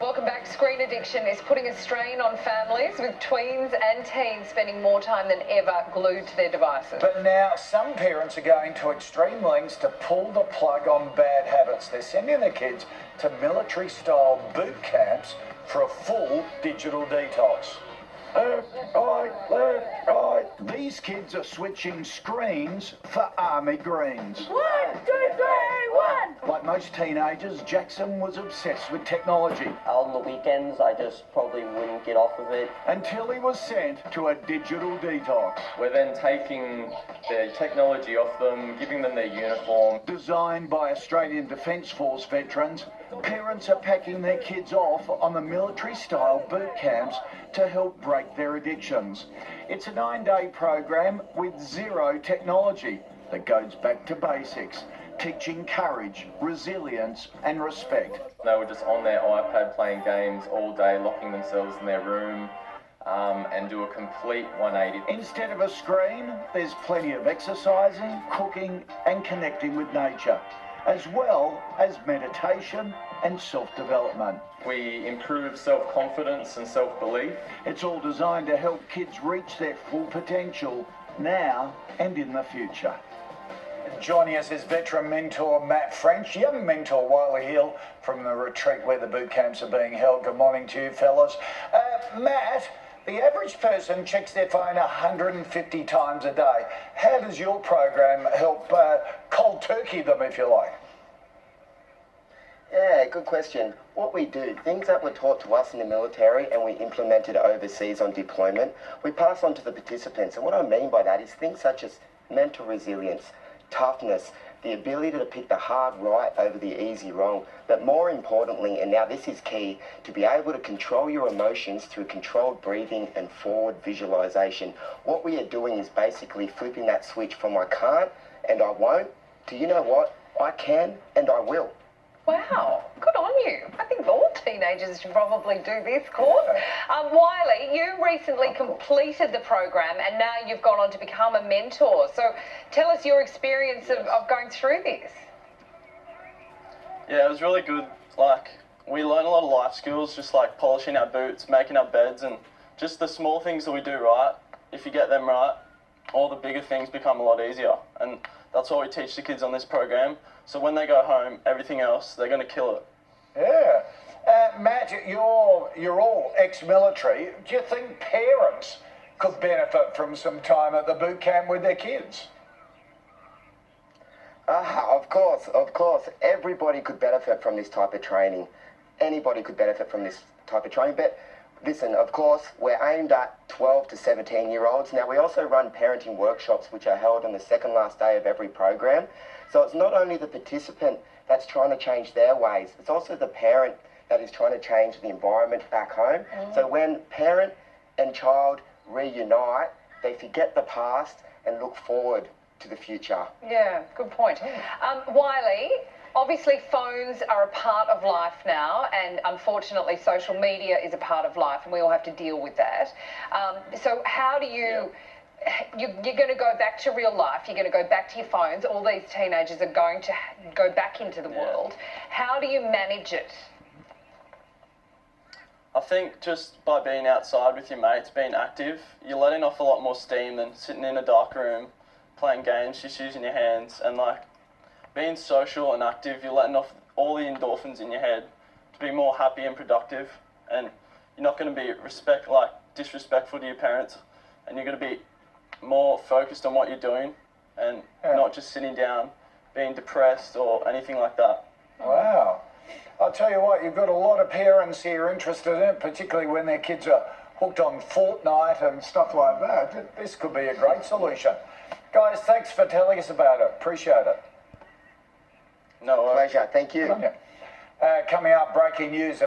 Welcome back. Screen addiction is putting a strain on families, with tweens and teens spending more time than ever glued to their devices. But now some parents are going to extreme lengths to pull the plug on bad habits. They're sending their kids to military-style boot camps for a full digital detox. Left, right. These kids are switching screens for army greens. 1, 2, 3, 1. Like most teenagers, Jackson was obsessed with technology. On the weekends, I just probably wouldn't get off of it. Until he was sent to a digital detox. We're then taking the technology off them, giving them their uniform. Designed by Australian Defence Force veterans, parents are packing their kids off on the military-style boot camps to help break their addictions. It's a 9-day program with zero technology that goes back to basics, teaching courage, resilience and respect. They were just on their iPad playing games all day, locking themselves in their room, and do a complete 180. Instead of a screen, there's plenty of exercising, cooking and connecting with nature, as well as meditation and self-development. We improve self-confidence and self-belief. It's all designed to help kids reach their full potential now and in the future. Joining us is veteran mentor Matt French, young mentor Wiley Hill from the retreat where the boot camps are being held. Good morning to you, fellas. Matt, the average person checks their phone 150 times a day. How does your program help cold turkey them, if you like? Yeah, good question. What we do, things that were taught to us in the military and we implemented overseas on deployment, we pass on to the participants. And what I mean by that is things such as mental resilience, toughness, the ability to pick the hard right over the easy wrong, but more importantly, and now this is key, to be able to control your emotions through controlled breathing and forward visualization. What we are doing is basically flipping that switch from I can't and I won't to, you know what, I can and I will. Wow, good on you. I think all teenagers should probably do this course. Wiley, you recently completed the program and now you've gone on to become a mentor. So tell us your experience of going through this. Yeah, it was really good. Like, we learned a lot of life skills, just like polishing our boots, making our beds, and just the small things that we do right. If you get them right, all the bigger things become a lot easier. And that's what we teach the kids on this program. So when they go home, everything else, they're going to kill it. Yeah. Matt, you're all ex-military. Do you think parents could benefit from some time at the boot camp with their kids? Of course. Everybody could benefit from this type of training. Anybody could benefit from this type of training. But listen, of course, we're aimed at 12 to 17-year-olds. Now, we also run parenting workshops, which are held on the second last day of every program. So it's not only the participant that's trying to change their ways, it's also the parent that is trying to change the environment back home. So when parent and child reunite, they forget the past and look forward to the future. Yeah, good point. Wiley, obviously phones are a part of life now, and unfortunately social media is a part of life, and we all have to deal with that. So how do you... You're going to go back to real life, you're going to go back to your phones, all these teenagers are going to go back into the world. How do you manage it? I think just by being outside with your mates, being active, you're letting off a lot more steam than sitting in a dark room, playing games, just using your hands, and like being social and active, you're letting off all the endorphins in your head to be more happy and productive, and you're not going to be disrespectful to your parents, and you're going to be more focused on what you're doing and not just sitting down being depressed or anything like that. Wow. I'll tell you what, you've got a lot of parents here interested in it, particularly when their kids are hooked on Fortnite and stuff like that. This could be a great solution. Guys, thanks for telling us about it. Appreciate it. No, pleasure. Thank you. Coming up, breaking news.